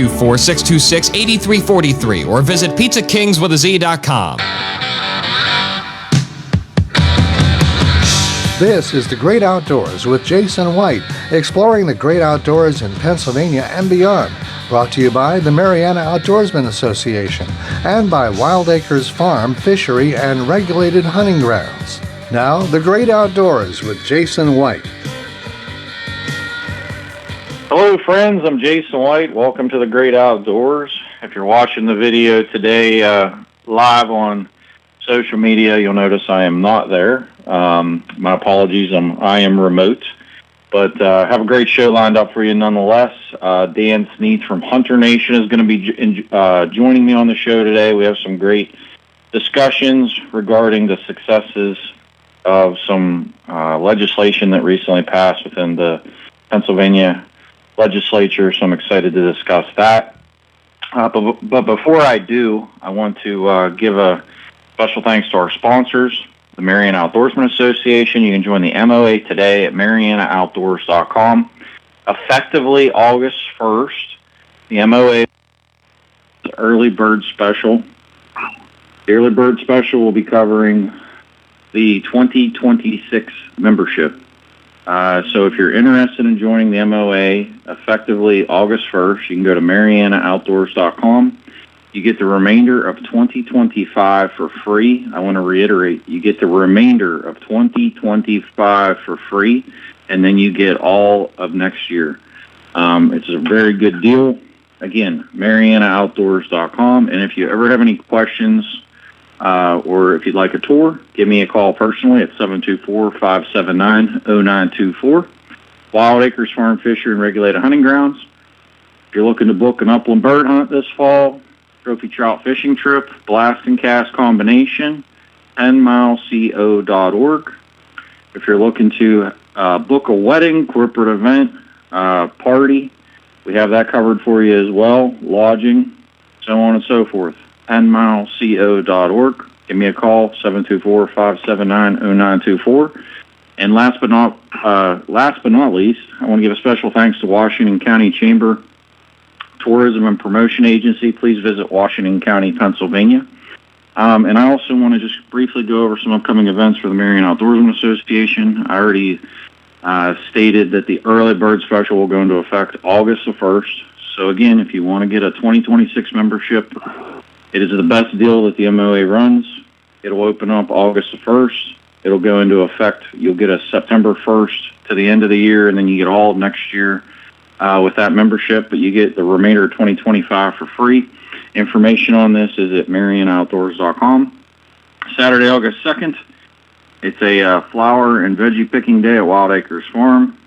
724-626-8343 or visit pizzakingswithaz.com. This is The Great Outdoors with Jason White, exploring the great outdoors in Pennsylvania and beyond. Brought to you by the Mariana Outdoorsmen Association and by Wild Acres Farm, Fishery, and Regulated Hunting Grounds. Now, The Great Outdoors with Jason White. Hello, friends. I'm Jason White. Welcome to The Great Outdoors. If you're watching the video today live on social media, you'll notice I am not there. My apologies. I am remote. But have a great show lined up for you nonetheless. Dan Sneed from Hunter Nation is going to be joining me on the show today. We have some great discussions regarding the successes of some legislation that recently passed within the Pennsylvania legislature, so I'm excited to discuss that. But before I do, I want to give a special thanks to our sponsors, the Mariana Outdoorsmen Association. You can join the MOA today at marianaoutdoors.com. Effectively August 1st, the MOA Early Bird Special. The Early Bird Special will be covering the 2026 membership. So if you're interested in joining the MOA, effectively August 1st, you can go to marianaoutdoors.com. You get the remainder of 2025 for free. I want to reiterate, you get the remainder of 2025 for free, and then you get all of next year. It's a very good deal. Again, marianaoutdoors.com. And if you ever have any questions or if you'd like a tour, give me a call personally at 724-579-0924. Wild Acres Farm, Fishery, and Regulated Hunting Grounds. If you're looking to book an upland bird hunt this fall, trophy trout fishing trip, blast and cast combination, 10mileco.org. If you're looking to book a wedding, corporate event, party, we have that covered for you as well, lodging, so on and so forth, 10mileco.org. Give me a call, 724-579-0924. And last but not least, I want to give a special thanks to Washington County Chamber Tourism and Promotion Agency. Please visit Washington County, Pennsylvania. And I also want to just briefly go over some upcoming events for the Mariana Outdoorsmen Association. I already stated that the Early Bird Special will go into effect August the 1st. So again, if you want to get a 2026 membership, it is the best deal that the MOA runs. It'll open up August the 1st. It'll go into effect. You'll get a September 1st to the end of the year, and then you get all of next year with that membership, but you get the remainder of 2025 for free. Information on this is at marianaoutdoors.com. Saturday, August 2nd, it's a flower and veggie picking day at Wild Acres Farm.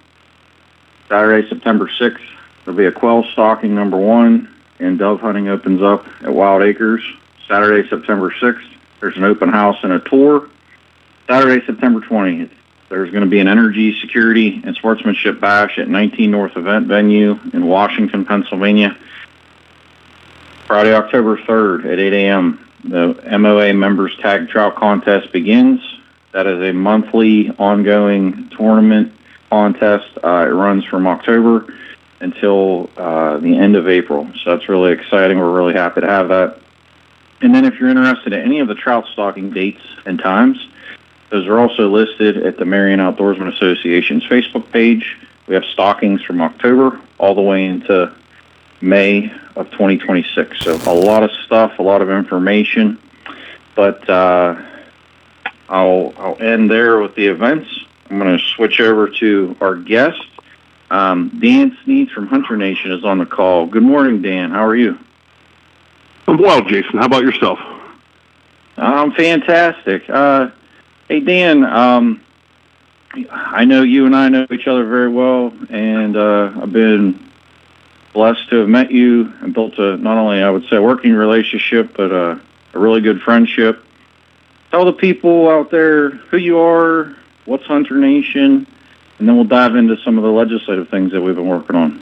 Saturday, September 6th, there'll be a quail stalking number 1, and dove hunting opens up at Wild Acres. Saturday, September 6th, there's an open house and a tour. Saturday, September 20th, there's going to be an energy, security, and sportsmanship bash at 19 North Event Venue in Washington, Pennsylvania. Friday, October 3rd at 8 a.m., the MOA Members Tag Trout Contest begins. That is a monthly ongoing tournament contest. It runs from October until the end of April. So that's really exciting. We're really happy to have that. And then if you're interested in any of the trout stocking dates and times, those are also listed at the Mariana Outdoorsmen Association's Facebook page. We have stockings from October all the way into May of 2026. So a lot of stuff, a lot of information. But I'll end there with the events. I'm going to switch over to our guest. Dan Sneed from Hunter Nation is on the call. Good morning, Dan. How are you? I'm well, Jason. How about yourself? I'm fantastic. Hey, Dan, I know you and I know each other very well, and I've been blessed to have met you and built not only, I would say, a working relationship, but a really good friendship. Tell the people out there who you are, what's Hunter Nation, and then we'll dive into some of the legislative things that we've been working on.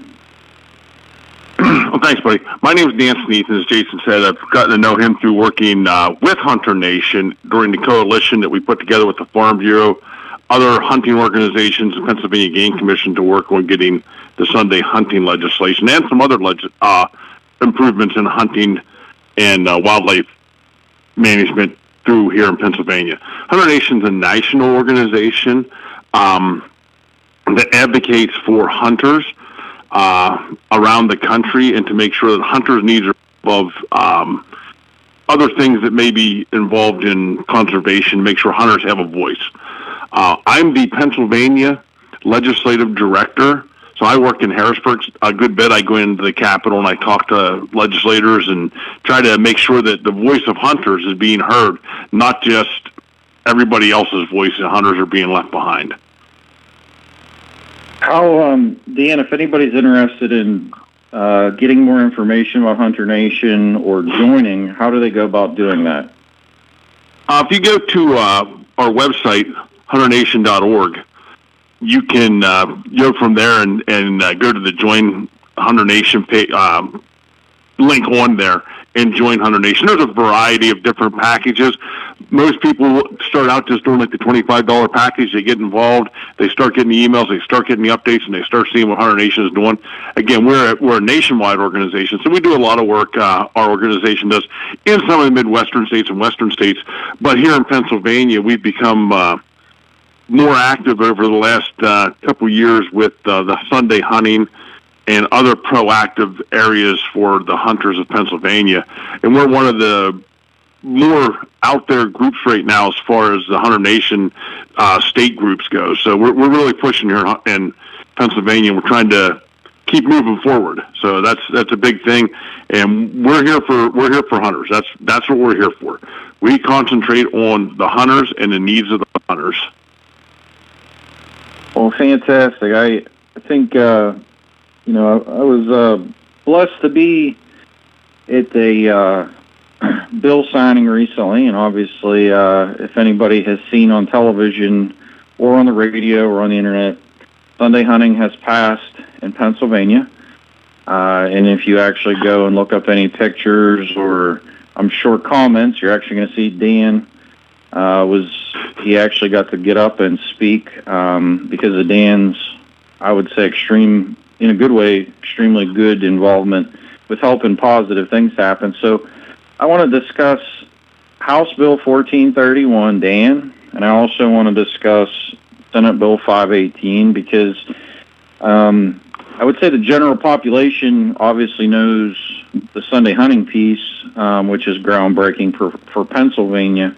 Well, thanks, buddy. My name is Dan Sneed, and as Jason said, I've gotten to know him through working with Hunter Nation during the coalition that we put together with the Farm Bureau, other hunting organizations, and Pennsylvania Game Commission to work on getting the Sunday hunting legislation and some other improvements in hunting and wildlife management through here in Pennsylvania. Hunter Nation's a national organization that advocates for hunters around the country and to make sure that hunters' needs are above other things that may be involved in conservation, make sure hunters have a voice. I'm the Pennsylvania Legislative Director, so I work in Harrisburg a good bit. I go into the Capitol and I talk to legislators and try to make sure that the voice of hunters is being heard, not just everybody else's voice and hunters are being left behind. How, Dan, if anybody's interested in getting more information about Hunter Nation or joining, how do they go about doing that? If you go to our website, hunternation.org, you can go from there and go to the Join Hunter Nation link on there and join Hunter Nation. There's a variety of different packages. Most people start out just doing like the $25 package. They get involved. They start getting the emails. They start getting the updates, and they start seeing what Hunter Nation is doing. Again, we're a nationwide organization, so we do a lot of work. Our organization does in some of the Midwestern states and Western states. But here in Pennsylvania, we've become more active over the last couple years with the Sunday hunting and other proactive areas for the hunters of Pennsylvania. And we're one of the more out there groups right now as far as the Hunter Nation state groups go. So we're really pushing here in Pennsylvania. We're trying to keep moving forward. So that's a big thing. And we're here for hunters. That's what we're here for. We concentrate on the hunters and the needs of the hunters. Well, fantastic. I think, I was blessed to be at a bill signing recently, and obviously, if anybody has seen on television or on the radio or on the internet, Sunday hunting has passed in Pennsylvania. And if you actually go and look up any pictures or I'm sure comments, you're actually going to see Dan he actually got to get up and speak because of Dan's, I would say, in a good way, extremely good involvement with helping positive things happen. So I want to discuss House Bill 1431, Dan, and I also want to discuss Senate Bill 518 because I would say the general population obviously knows the Sunday hunting piece, which is groundbreaking for Pennsylvania.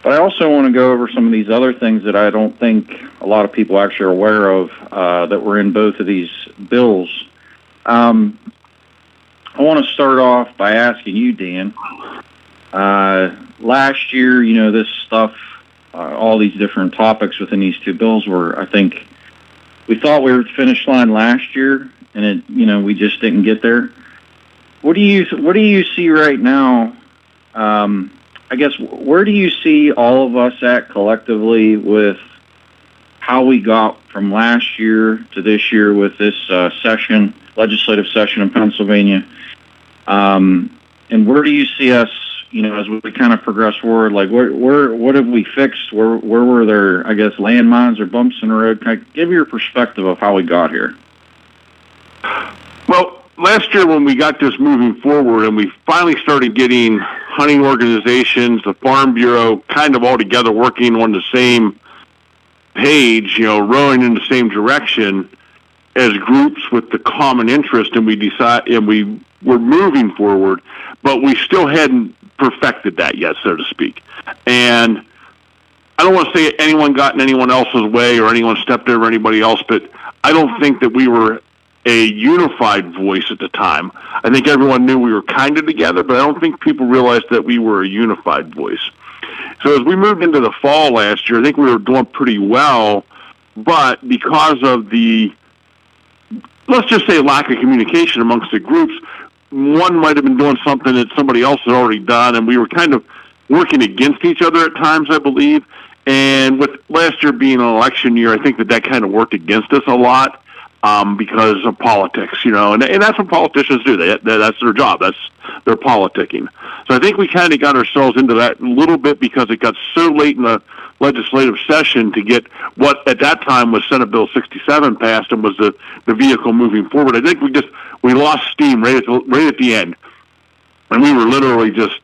But I also want to go over some of these other things that I don't think a lot of people actually are aware of that were in both of these bills. I want to start off by asking you, Dan. Last year, this stuff, all these different topics within these two bills were, I think, we thought we were at the finish line last year, and we just didn't get there. What do you see right now? I guess, where do you see all of us at collectively with how we got from last year to this year with this legislative session in Pennsylvania? And where do you see us, as we kind of progress forward? Like, what have we fixed? Where were there, I guess, landmines or bumps in the road? Can I give you your perspective of how we got here? Well, last year when we got this moving forward and we finally started getting hunting organizations, the Farm Bureau, kind of all together working on the same page, rowing in the same direction as groups with the common interest, and we were moving forward, but we still hadn't perfected that yet, so to speak. And I don't want to say anyone got in anyone else's way or anyone stepped over anybody else, but I don't think that we were a unified voice at the time. I think everyone knew we were kind of together, but I don't think people realized that we were a unified voice. So as we moved into the fall last year, I think we were doing pretty well, but because of the, let's just say, lack of communication amongst the groups, one might have been doing something that somebody else had already done, and we were kind of working against each other at times, I believe. And with last year being an election year, I think that kind of worked against us a lot. because of politics, and that's what politicians do. That's their job. That's their politicking. So I think we kind of got ourselves into that a little bit because it got so late in the legislative session to get what at that time was Senate Bill 67 passed and was the vehicle moving forward. I think we lost steam right at the end, and we were literally just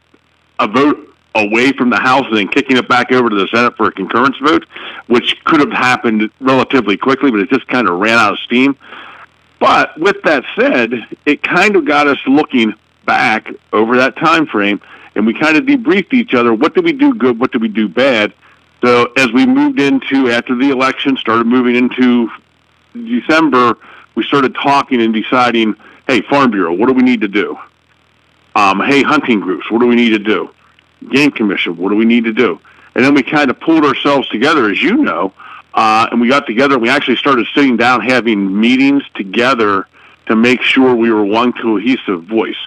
a vote away from the House and then kicking it back over to the Senate for a concurrence vote, which could have happened relatively quickly, but it just kind of ran out of steam. But with that said, it kind of got us looking back over that time frame, and we kind of debriefed each other. What did we do good? What did we do bad? So as we moved into, after the election, started moving into December, we started talking and deciding, hey, Farm Bureau, what do we need to do? Hey, hunting groups, what do we need to do? Game Commission, what do we need to do? And then we kind of pulled ourselves together, as you know, and we got together and we actually started sitting down having meetings together to make sure we were one cohesive voice.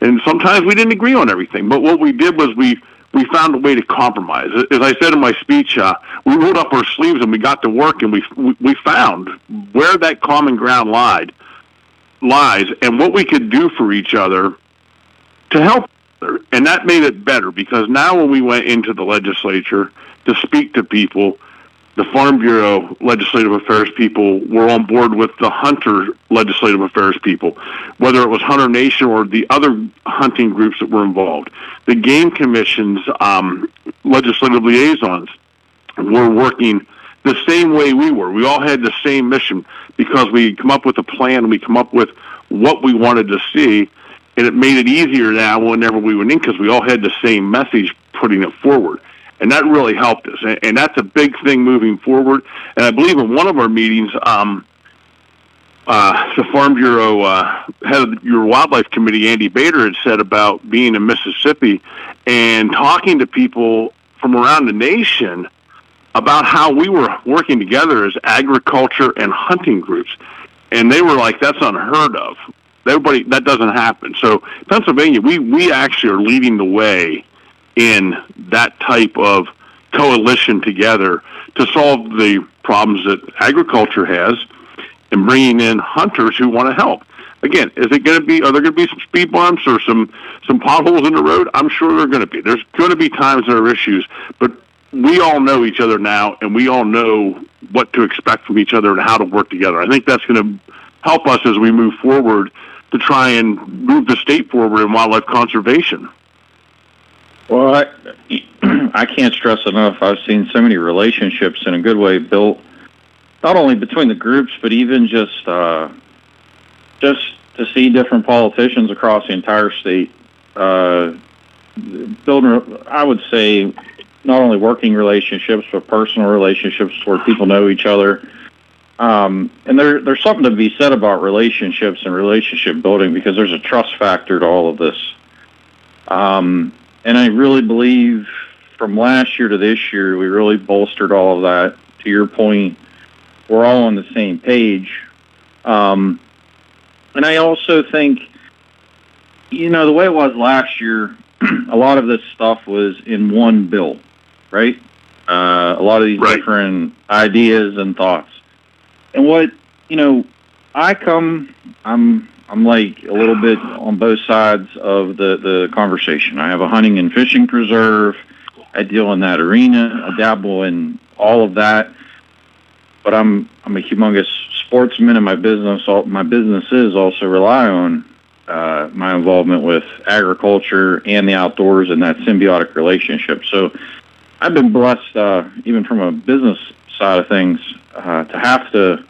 And sometimes we didn't agree on everything, but what we did was we found a way to compromise. As I said in my speech, we rolled up our sleeves and we got to work, and we found where that common ground lies and what we could do for each other to help. And that made it better, because now when we went into the legislature to speak to people, the Farm Bureau Legislative Affairs people were on board with the Hunter Legislative Affairs people, whether it was Hunter Nation or the other hunting groups that were involved. The Game Commission's legislative liaisons were working the same way we were. We all had the same mission because we come up with a plan, we come up with what we wanted to see, and it made it easier now whenever we went in because we all had the same message putting it forward. And that really helped us. And that's a big thing moving forward. And I believe in one of our meetings, the Farm Bureau head of your Wildlife Committee, Andy Bader, had said about being in Mississippi and talking to people from around the nation about how we were working together as agriculture and hunting groups. And they were like, that's unheard of. Everybody, that doesn't happen. So Pennsylvania, we actually are leading the way in that type of coalition together to solve the problems that agriculture has and bringing in hunters who want to help. Again, are there going to be some speed bumps or some potholes in the road? I'm sure there are going to be. There's going to be times there are issues, but we all know each other now, and we all know what to expect from each other and how to work together. I think that's going to help us as we move forward to try and move the state forward in wildlife conservation. Well, I can't stress enough, I've seen so many relationships in a good way built, not only between the groups, but even just to see different politicians across the entire state building, I would say, not only working relationships, but personal relationships where people know each other. And there's something to be said about relationships and relationship building, because there's a trust factor to all of this. And I really believe from last year to this year, we really bolstered all of that. To your point, we're all on the same page. And I also think, the way it was last year, a lot of this stuff was in one bill, right? A lot of these different ideas and thoughts. And what, I'm like a little bit on both sides of the conversation. I have a hunting and fishing preserve. I deal in that arena. I dabble in all of that. But I'm a humongous sportsman, and my businesses also rely on my involvement with agriculture and the outdoors and that symbiotic relationship. So I've been blessed, even from a business side of things, to have to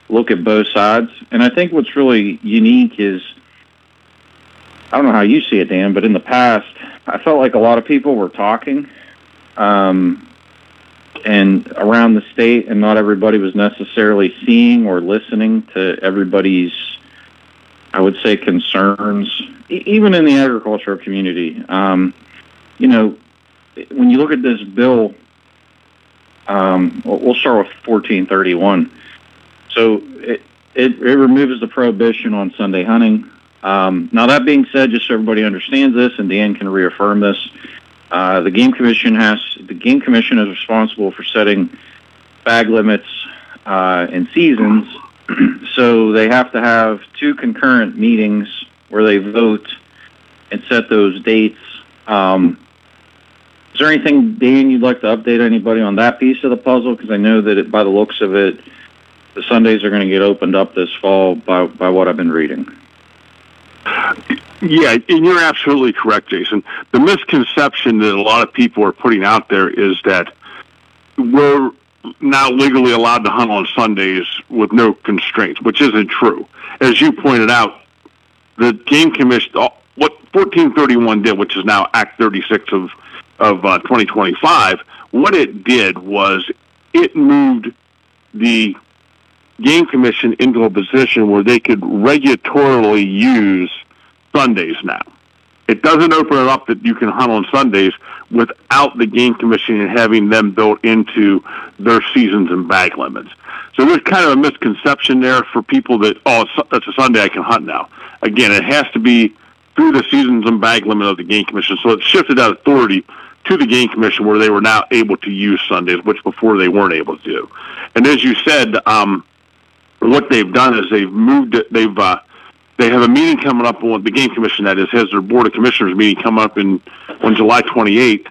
look at both sides. And I think what's really unique is, I don't know how you see it, Dan, but in the past, I felt like a lot of people were talking and around the state, and not everybody was necessarily seeing or listening to everybody's, I would say, concerns, even in the agricultural community. When you look at this bill, we'll start with 1431. So it removes the prohibition on Sunday hunting. Now, that being said, just so everybody understands this, and Dan can reaffirm this, the Game Commission is responsible for setting bag limits and seasons So they have to have 2 concurrent meetings where they vote and set those dates. Is there anything, Dan, you'd like to update anybody on that piece of the puzzle? Because I know that by the looks of it, the Sundays are going to get opened up this fall by what I've been reading. Yeah, and you're absolutely correct, Jason. The misconception that a lot of people are putting out there is that we're now legally allowed to hunt on Sundays with no constraints, which isn't true. As you pointed out, the Game Commission, what 1431 did, which is now Act 36 of 2025, what it did was it moved the Game Commission into a position where they could regulatorily use Sundays now. It doesn't open it up that you can hunt on Sundays without the Game Commission and having them built into their seasons and bag limits. So there's kind of a misconception there for people that, that's a Sunday, I can hunt now. Again, it has to be through the seasons and bag limit of the Game Commission. So it shifted that authority to the Game Commission where they were now able to use Sundays, which before they weren't able to do. And as you said, what they've done is they've moved it, they have a meeting coming up on the Game Commission, that is, has their Board of Commissioners meeting come up on July 28th,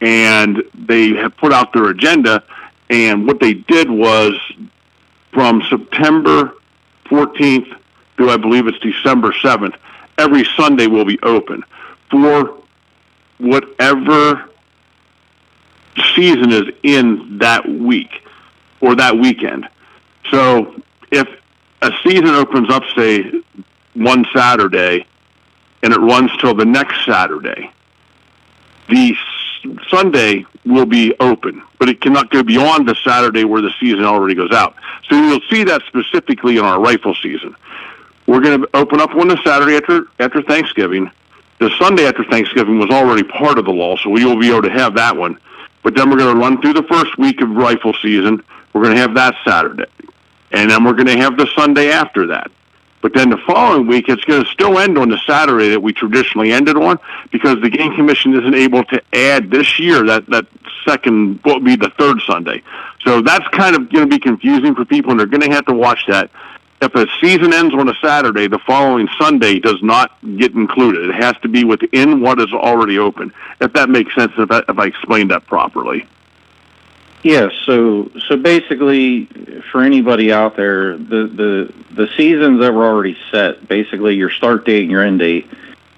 and they have put out their agenda, and what they did was from September 14th through, I believe it's December 7th, every Sunday will be open for whatever season is in that week or that weekend. So if a season opens up, say, one Saturday, and it runs till the next Saturday, the Sunday will be open, but it cannot go beyond the Saturday where the season already goes out. So you'll see that specifically in our rifle season. We're going to open up on the Saturday after Thanksgiving. The Sunday after Thanksgiving was already part of the law, so we will be able to have that one. But then we're going to run through the first week of rifle season. We're going to have that Saturday. And then we're going to have the Sunday after that. But then the following week, it's going to still end on the Saturday that we traditionally ended on, because the Game Commission isn't able to add this year that second, what would be the third Sunday. So that's kind of going to be confusing for people, and they're going to have to watch that. If a season ends on a Saturday, the following Sunday does not get included. It has to be within what is already open, if that makes sense, if I explained that properly. Yes, so basically, for anybody out there, the seasons that were already set, basically your start date and your end date,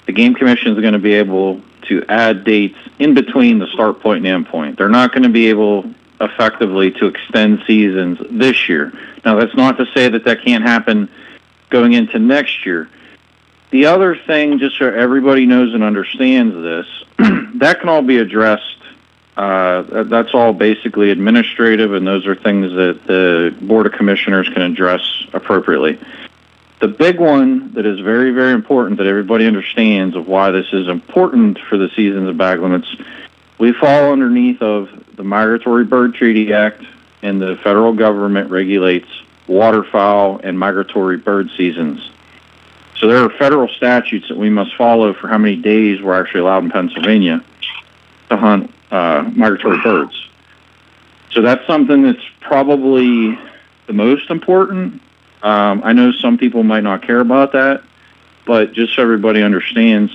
the Game Commission is going to be able to add dates in between the start point and end point. They're not going to be able effectively to extend seasons this year. Now, that's not to say that can't happen going into next year. The other thing, just so everybody knows and understands this, that can all be addressed. That's all basically administrative, and those are things that the Board of Commissioners can address appropriately. The big one that is very, very important that everybody understands of why this is important for the seasons and bag limits, we fall underneath of the Migratory Bird Treaty Act, and the federal government regulates waterfowl and migratory bird seasons. So there are federal statutes that we must follow for how many days we're actually allowed in Pennsylvania to hunt migratory birds. So that's something that's probably the most important. I know some people might not care about that, but just so everybody understands,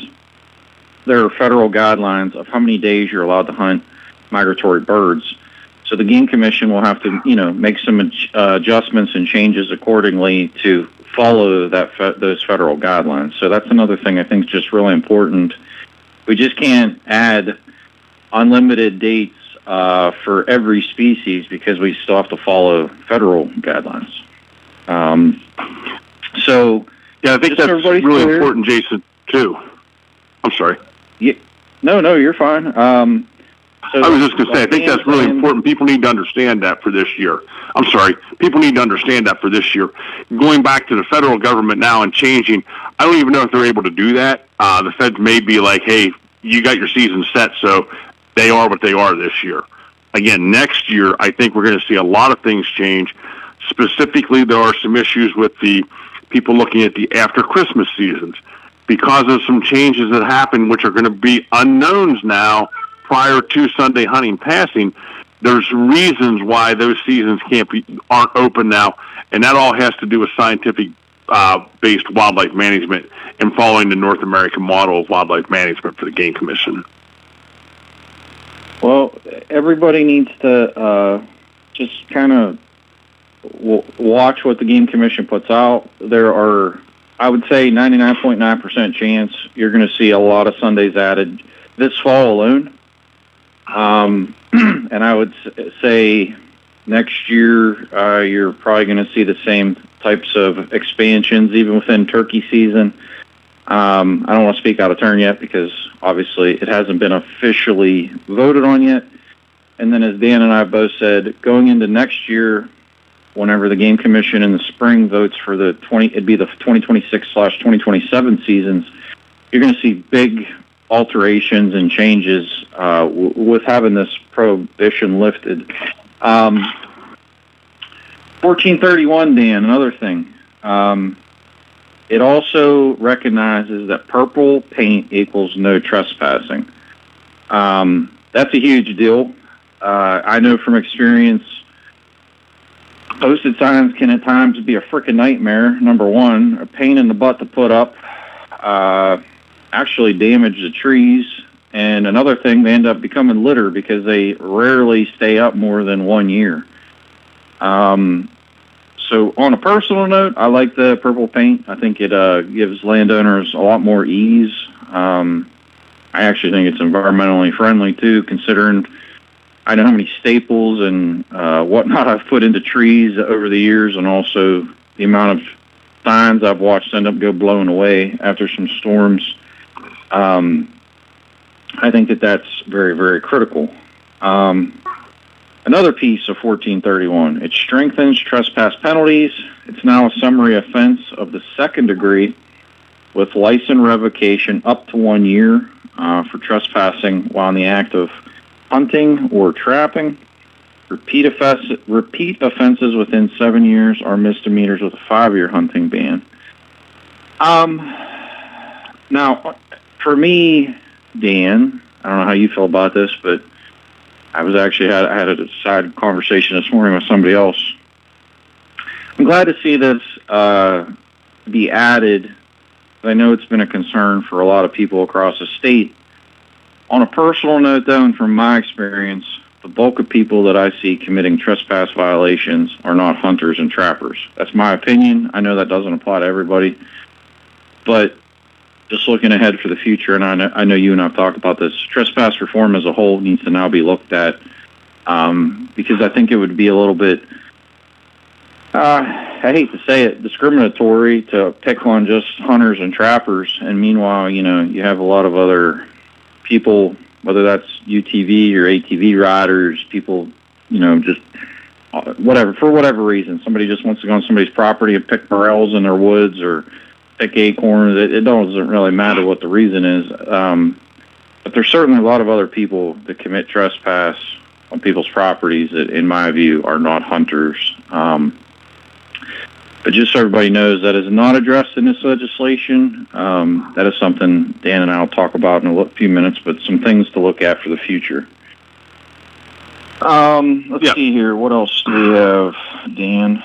there are federal guidelines of how many days you're allowed to hunt migratory birds. So the Game Commission will have to, make some adjustments and changes accordingly to follow those federal guidelines. So that's another thing I think is just really important. We just can't add unlimited dates for every species because we still have to follow federal guidelines. I think that's really important, Jason, too. I'm sorry. Yeah, no, you're fine. I was just going to say, I think that's really important. People need to understand that for this year. I'm sorry. People need to understand that for this year. Going back to the federal government now and changing, I don't even know if they're able to do that. The feds may be like, hey, you got your season set, so they are what they are this year. Again, next year, I think we're going to see a lot of things change. Specifically, there are some issues with the people looking at the after Christmas seasons because of some changes that happen, which are going to be unknowns now prior to Sunday hunting passing. there's reasons why those seasons aren't open now, and that all has to do with scientific based wildlife management and following the North American model of wildlife management for the Game Commission. Well, everybody needs to just kind of watch what the Game Commission puts out. There are, I would say, 99.9% chance you're going to see a lot of Sundays added this fall alone. And I would say next year you're probably going to see the same types of expansions, even within turkey season. I don't want to speak out of turn yet because obviously it hasn't been officially voted on yet. And then as Dan and I both said, going into next year, whenever the Game Commission in the spring votes for it'd be the 2026/2027 seasons, you're going to see big alterations and changes with having this prohibition lifted. 1431, Dan, another thing. It also recognizes that purple paint equals no trespassing. That's a huge deal. I know from experience, posted signs can at times be a frickin' nightmare. Number one, a pain in the butt to put up. Actually damage the trees. And another thing, they end up becoming litter because they rarely stay up more than 1 year. So on a personal note, I like the purple paint. I think it gives landowners a lot more ease. I actually think it's environmentally friendly too, considering I know how many staples and whatnot I've put into trees over the years, and also the amount of signs I've watched end up go blown away after some storms. I think that's very, very critical. Another piece of 1431, it strengthens trespass penalties. It's now a summary offense of the second degree with license revocation up to 1 year for trespassing while in the act of hunting or trapping. Repeat offenses within 7 years are misdemeanors with a 5-year hunting ban. Now, for me, Dan, I don't know how you feel about this, but I had a side conversation this morning with somebody else. I'm glad to see this be added. I know it's been a concern for a lot of people across the state. On a personal note, though, and from my experience, the bulk of people that I see committing trespass violations are not hunters and trappers. That's my opinion. I know that doesn't apply to everybody. But just looking ahead for the future, and I know you and I have talked about this, trespass reform as a whole needs to now be looked at because I think it would be a little bit, I hate to say it, discriminatory to pick on just hunters and trappers, and meanwhile, you have a lot of other people, whether that's UTV or ATV riders, people, just whatever, for whatever reason, somebody just wants to go on somebody's property and pick morels in their woods or pick acorns. It doesn't really matter what the reason is. But there's certainly a lot of other people that commit trespass on people's properties that, in my view, are not hunters. But just so everybody knows, that is not addressed in this legislation. That is something Dan and I will talk about in a few minutes, but some things to look at for the future. Let's see here. What else do we have, Dan?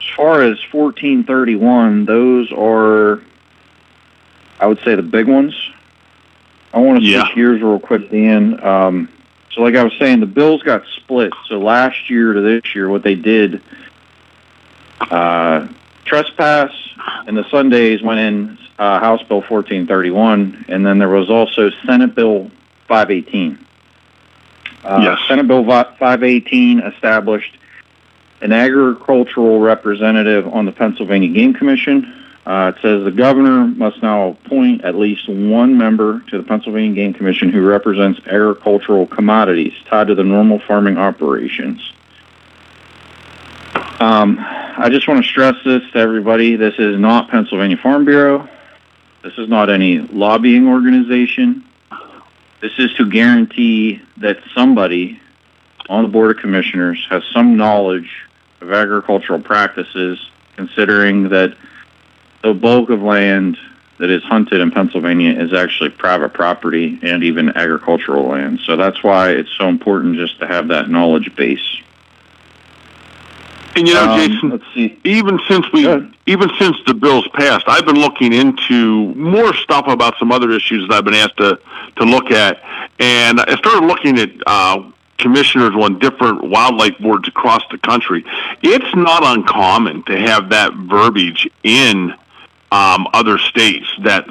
As far as 1431, those are, I would say, the big ones. I want to switch gears real quick, Dan. So like I was saying, the bills got split. So last year to this year, what they did, trespass and the Sundays went in House Bill 1431, and then there was also Senate Bill 518. Senate Bill 518 established an agricultural representative on the Pennsylvania Game Commission. It says the governor must now appoint at least one member to the Pennsylvania Game Commission who represents agricultural commodities tied to the normal farming operations. I just want to stress this to everybody. This is not Pennsylvania Farm Bureau. This is not any lobbying organization. This is to guarantee that somebody on the Board of Commissioners has some knowledge of agricultural practices, considering that the bulk of land that is hunted in Pennsylvania is actually private property and even agricultural land. So that's why it's so important just to have that knowledge base. And Jason, let's see. even since the bill's passed, I've been looking into more stuff about some other issues that I've been asked to look at, and I started looking at commissioners on different wildlife boards across the country. It's not uncommon to have that verbiage in other states, that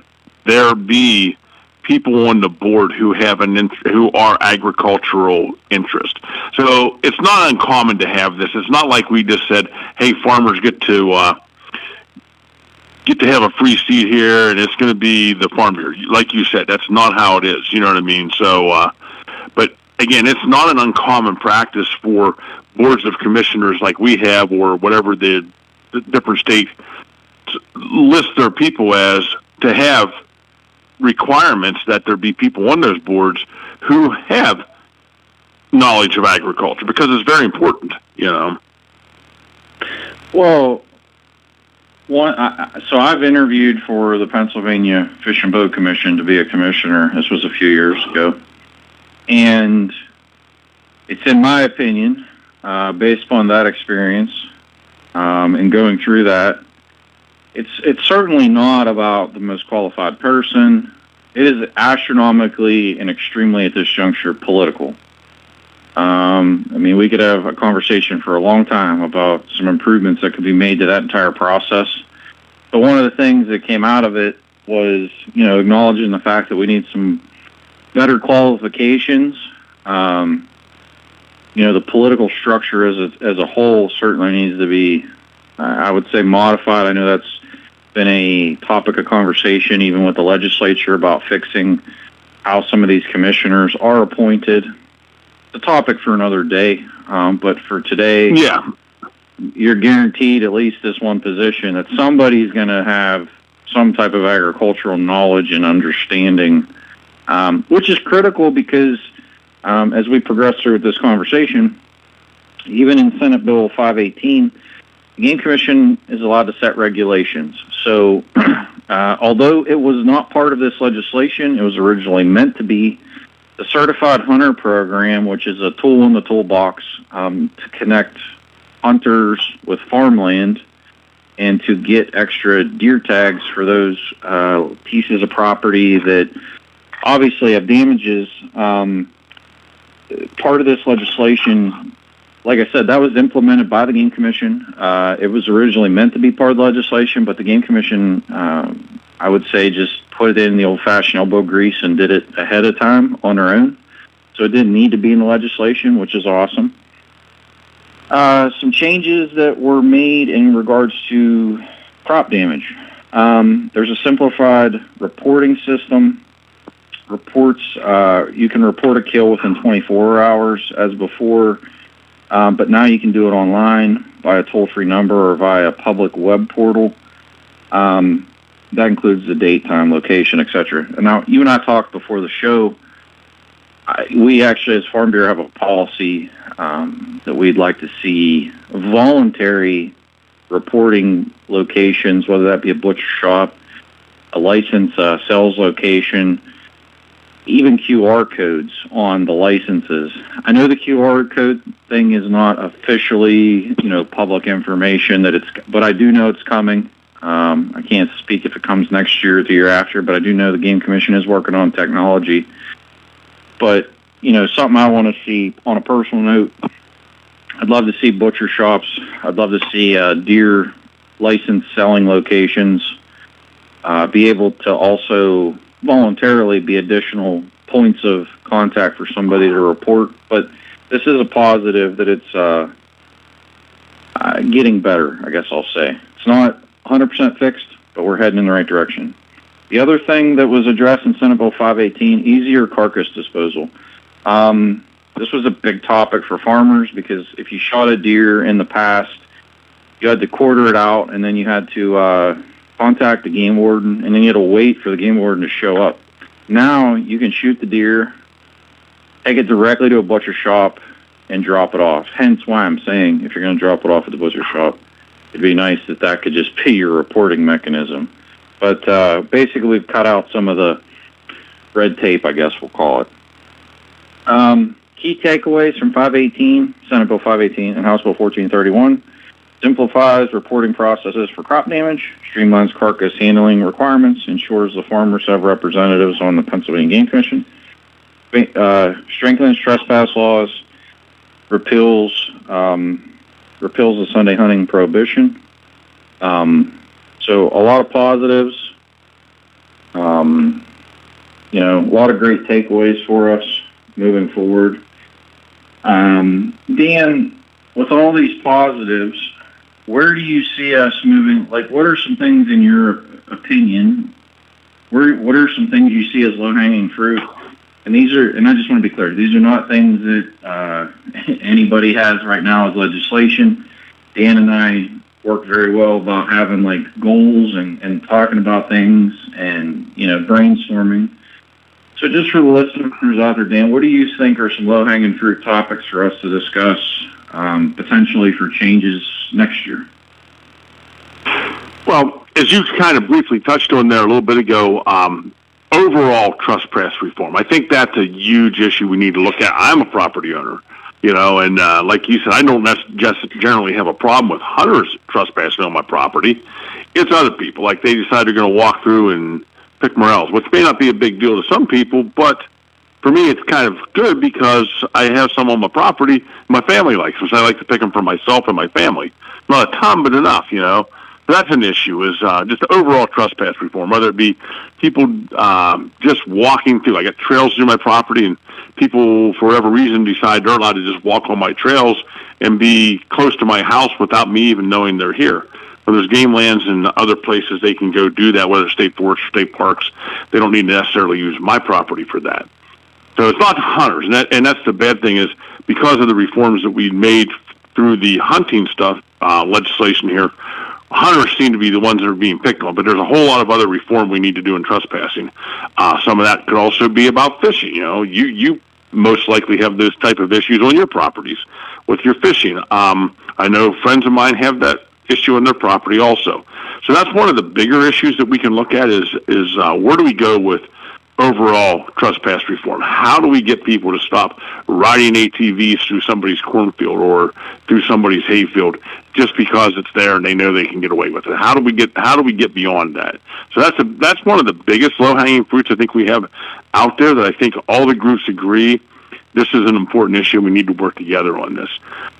there be people on the board who have who are agricultural interest. So it's not uncommon to have this. It's not like we just said, "Hey, farmers get to have a free seat here, and it's going to be the Farm Bureau." Like you said, that's not how it is. You know what I mean? So, but again, it's not an uncommon practice for boards of commissioners like we have, or whatever the different states list their people as, to have requirements that there be people on those boards who have knowledge of agriculture, because it's very important, Well, so I've interviewed for the Pennsylvania Fish and Boat Commission to be a commissioner. This was a few years ago. And it's in my opinion, based upon that experience, and going through that, it's certainly not about the most qualified person. It is astronomically and extremely, at this juncture, political. We could have a conversation for a long time about some improvements that could be made to that entire process. But one of the things that came out of it was, acknowledging the fact that we need some better qualifications. The political structure as a whole certainly needs to be, I would say, modified. I know that's been a topic of conversation even with the legislature about fixing how some of these commissioners are appointed. It's a topic for another day, but for today, you're guaranteed at least this one position that somebody's going to have some type of agricultural knowledge and understanding, which is critical because as we progress through this conversation, even in Senate Bill 518, the Game Commission is allowed to set regulations. So although it was not part of this legislation, it was originally meant to be, the Certified Hunter Program, which is a tool in the toolbox to connect hunters with farmland and to get extra deer tags for those pieces of property that obviously have damages. Part of this legislation, like I said, that was implemented by the Game Commission. It was originally meant to be part of the legislation, but the Game Commission, I would say, just put it in the old-fashioned elbow grease and did it ahead of time on their own. So it didn't need to be in the legislation, which is awesome. Some changes that were made in regards to crop damage. There's a simplified reporting system. Reports, you can report a kill within 24 hours as before, but now you can do it online by a toll-free number or via a public web portal. That includes the date, time, location, etc. And now, you and I talked before the show. We actually, as Farm Bureau, have a policy that we'd like to see voluntary reporting locations, whether that be a butcher shop, a licensed sales location, even QR codes on the licenses. I know the QR code thing is not officially, public information but I do know it's coming. I can't speak if it comes next year or the year after, but I do know the Game Commission is working on technology. But, something I want to see on a personal note, I'd love to see butcher shops. I'd love to see deer licensed selling locations be able to also voluntarily be additional points of contact for somebody to report. But this is a positive that it's getting better, I guess I'll say. It's not 100% fixed, but we're heading in the right direction. The other thing that was addressed in Senate Bill 518, easier carcass disposal. This was a big topic for farmers because if you shot a deer in the past, you had to quarter it out, and then you had to contact the game warden, and then you had to wait for the game warden to show up. Now you can shoot the deer, take it directly to a butcher shop, and drop it off. Hence why I'm saying if you're going to drop it off at the butcher shop, it'd be nice that could just be your reporting mechanism. But basically, we've cut out some of the red tape, I guess we'll call it. Key takeaways from 518, Senate Bill 518 and House Bill 1431. Simplifies reporting processes for crop damage, streamlines carcass handling requirements, ensures the farmers have representatives on the Pennsylvania Game Commission, strengthens trespass laws, repeals the Sunday hunting prohibition. So a lot of positives. A lot of great takeaways for us moving forward. Dan, with all these positives, where do you see us moving? Like, what are some things in your opinion? What are some things you see as low-hanging fruit? And I just want to be clear, these are not things that anybody has right now as legislation. Dan and I work very well about having like goals and talking about things and, brainstorming. So just for the listeners out there, Dan, what do you think are some low-hanging fruit topics for us to discuss potentially for changes next year? Well, as you kind of briefly touched on there a little bit ago, overall trespass reform. I think that's a huge issue we need to look at. I'm a property owner, and like you said, I don't just generally have a problem with hunters trespassing on my property. It's other people. Like they decide they're going to walk through and pick morels, which may not be a big deal to some people, but for me it's kind of good because I have some on my property my family likes, which I like to pick them for myself and my family. Not a ton, but enough, That's an issue, is just the overall trespass reform, whether it be people just walking through. I got trails through my property, and people, for whatever reason, decide they're allowed to just walk on my trails and be close to my house without me even knowing they're here. But there's game lands and other places they can go do that, whether state forests or state parks. They don't need to necessarily use my property for that. So it's not hunters, and that's the bad thing, is because of the reforms that we made through the hunting stuff, legislation here, hunters seem to be the ones that are being picked on, but there's a whole lot of other reform we need to do in trespassing. Some of that could also be about fishing. You most likely have those type of issues on your properties with your fishing. I know friends of mine have that issue on their property also. So that's one of the bigger issues that we can look at is where do we go with overall trespass reform? How do we get people to stop riding ATVs through somebody's cornfield or through somebody's hayfield just because it's there and they know they can get away with it? How do we get beyond that? So that's one of the biggest low-hanging fruits I think we have out there that I think all the groups agree this is an important issue. We need to work together on this.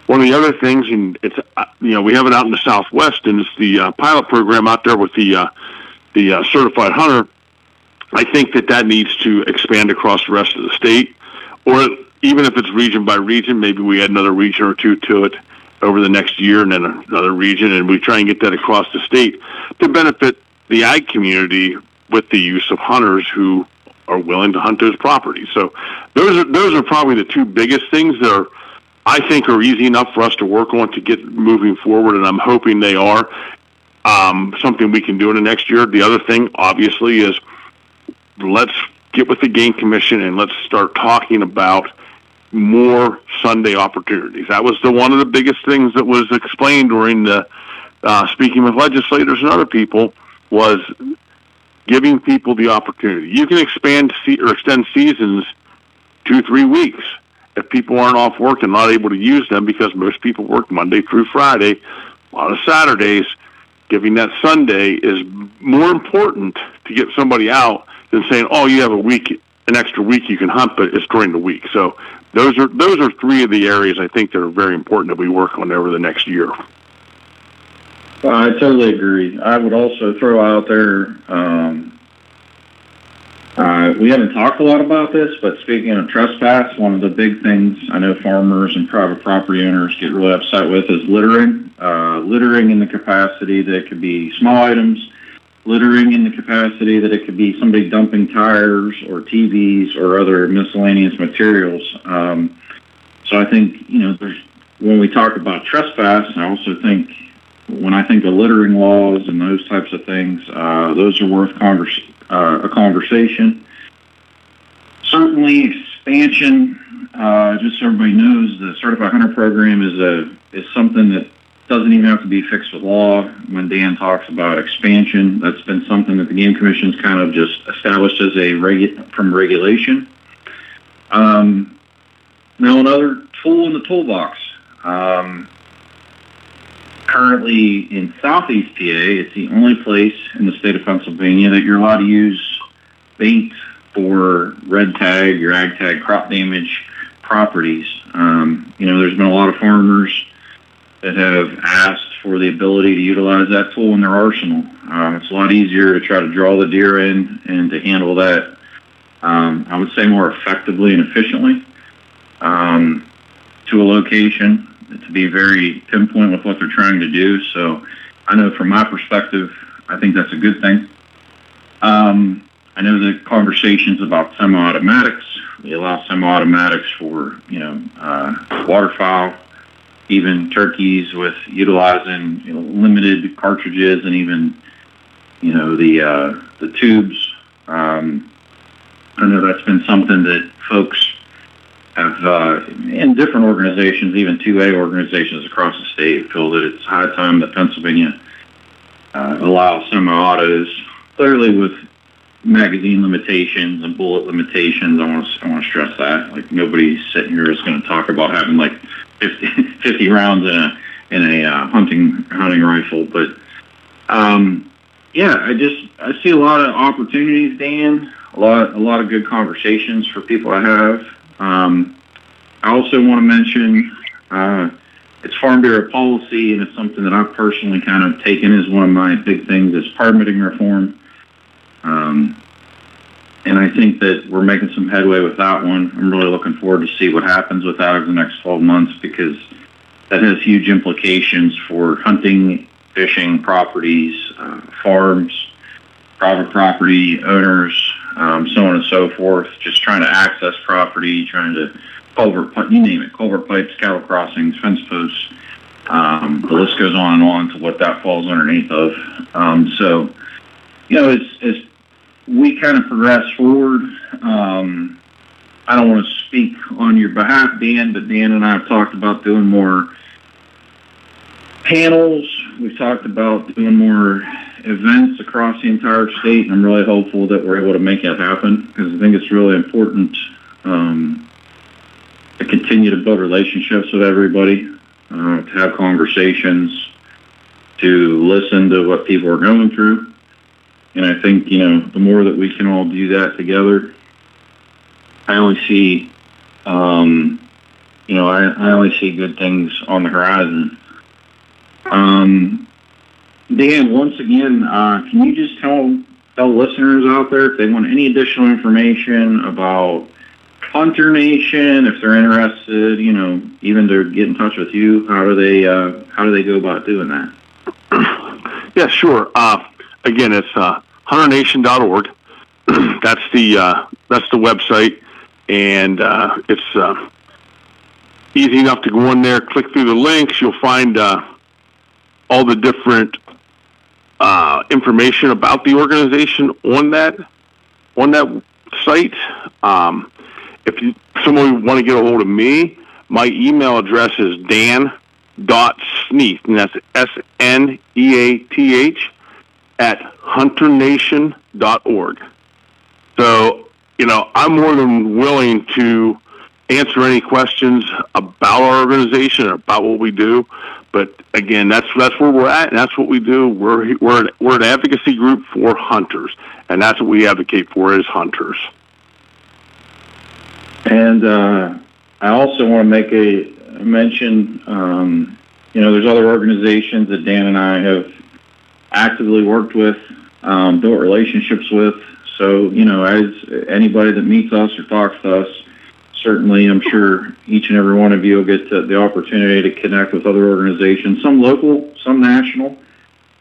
One of the other things, and it's we have it out in the Southwest, and it's the pilot program out there with the certified hunter. I think that needs to expand across the rest of the state, or even if it's region by region, maybe we add another region or two to it over the next year and then another region, and we try and get that across the state to benefit the ag community with the use of hunters who are willing to hunt those properties. So those are probably the two biggest things that I think are easy enough for us to work on to get moving forward, and I'm hoping they are something we can do in the next year. The other thing, obviously, is let's get with the Game Commission and let's start talking about more Sunday opportunities. That was one of the biggest things that was explained during the speaking with legislators and other people, was giving people the opportunity. You can extend seasons 2-3 weeks if people aren't off work and not able to use them, because most people work Monday through Friday, a lot of Saturdays. Giving that Sunday is more important to get somebody out than saying, oh, you have an extra week you can hunt, but it's during the week. So those are three of the areas I think that are very important that we work on over the next year. I totally agree. I would also throw out there, we haven't talked a lot about this, but speaking of trespass, one of the big things I know farmers and private property owners get really upset with is littering. Littering in the capacity that it could be small items, littering in the capacity that it could be somebody dumping tires or TVs or other miscellaneous materials. So I think, when we talk about trespass, I also think when I think of littering laws and those types of things, those are worth a conversation. Certainly expansion, just so everybody knows, the Certified Hunter Program is something that doesn't even have to be fixed with law. When Dan talks about expansion, that's been something that the Game Commission's kind of just established as from regulation. Now another tool in the toolbox. Currently in Southeast PA, it's the only place in the state of Pennsylvania that you're allowed to use bait for red tag or ag tag crop damage properties. There's been a lot of farmers that have asked for the ability to utilize that tool in their arsenal. It's a lot easier to try to draw the deer in and to handle that, I would say, more effectively and efficiently to a location, to be very pinpoint with what they're trying to do. So I know from my perspective, I think that's a good thing. I know the conversations about semi-automatics. We allow semi-automatics for, waterfowl, even turkeys, with utilizing limited cartridges and even, the tubes. I know that's been something that folks have, in different organizations, even 2A organizations across the state, feel that it's high time that Pennsylvania allow semi-autos, clearly with magazine limitations and bullet limitations. I want to stress that. Like, nobody sitting here is going to talk about having like 50 rounds in a hunting rifle, but I see a lot of opportunities, Dan. A lot of good conversations for people to have. I also want to mention it's Farm Bureau policy, and it's something that I've personally kind of taken as one of my big things, is permitting reform. And I think that we're making some headway with that one. I'm really looking forward to see what happens with that over the next 12 months, because that has huge implications for hunting, fishing properties, farms, private property owners, so on and so forth, just trying to access property, trying to you name it, culvert pipes, cattle crossings, fence posts. The list goes on and on to what that falls underneath of. As we kind of progress forward, I don't want to speak on your behalf, Dan, but Dan and I have talked about doing more panels. We've talked about doing more events across the entire state, and I'm really hopeful that we're able to make that happen, because I think it's really important to continue to build relationships with everybody, to have conversations, to listen to what people are going through. And I think, the more that we can all do that together, I only see, I only see good things on the horizon. Dan, once again, can you just tell listeners out there, if they want any additional information about Hunter Nation, if they're interested, even to get in touch with you, how do they go about doing that? Yeah, sure. Again, it's hunternation.org. That's the website, and it's easy enough to go in there, click through the links. You'll find all the different information about the organization on that site. If someone want to get a hold of me, my email address is dan.sneath, and that's SNEATH @hunternation.org. So, I'm more than willing to answer any questions about our organization or about what we do. But again, that's where we're at, and that's what we do. We're an advocacy group for hunters, and that's what we advocate for, is hunters. And I also want to make a mention. There's other organizations that Dan and I have actively worked with, built relationships with. So, as anybody that meets us or talks to us, certainly I'm sure each and every one of you will get the opportunity to connect with other organizations, some local, some national.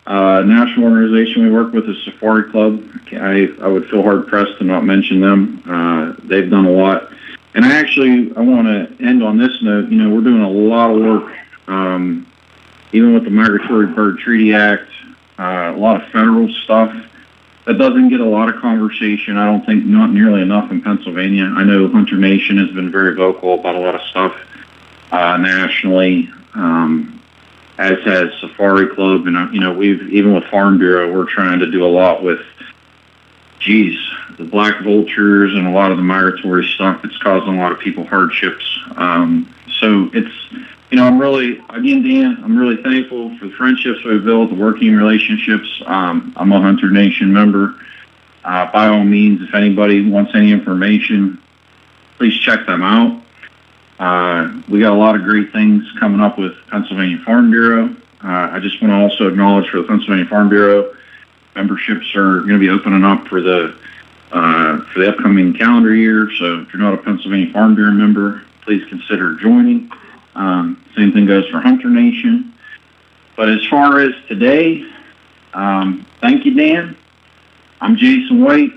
National organization we work with is Safari Club. I would feel hard-pressed to not mention them. They've done a lot. And I want to end on this note. We're doing a lot of work, even with the Migratory Bird Treaty Act, a lot of federal stuff that doesn't get a lot of conversation. I don't think not nearly enough in Pennsylvania. I know Hunter Nation has been very vocal about a lot of stuff nationally. as has Safari Club, and even with Farm Bureau, we're trying to do a lot with, the black vultures and a lot of the migratory stuff that's causing a lot of people hardships. So it's, I'm really, again, Dan, I'm really thankful for the friendships we've built, the working relationships. I'm a Hunter Nation member. By all means, if anybody wants any information, please check them out. We got a lot of great things coming up with Pennsylvania Farm Bureau. I just want to also acknowledge for the Pennsylvania Farm Bureau, memberships are going to be opening up for the upcoming calendar year. So if you're not a Pennsylvania Farm Bureau member, please consider joining. Same thing goes for Hunter Nation. But as far as today, thank you, Dan. I'm Jason White.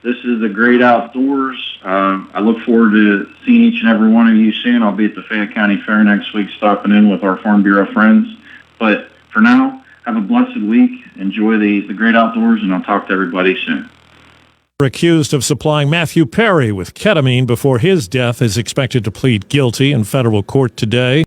This is the Great Outdoors. I look forward to seeing each and every one of you soon. I'll be at the Fayette County Fair next week, stopping in with our Farm Bureau friends. But for now, have a blessed week. Enjoy the Great Outdoors, and I'll talk to everybody soon. Accused of supplying Matthew Perry with ketamine before his death is expected to plead guilty in federal court today.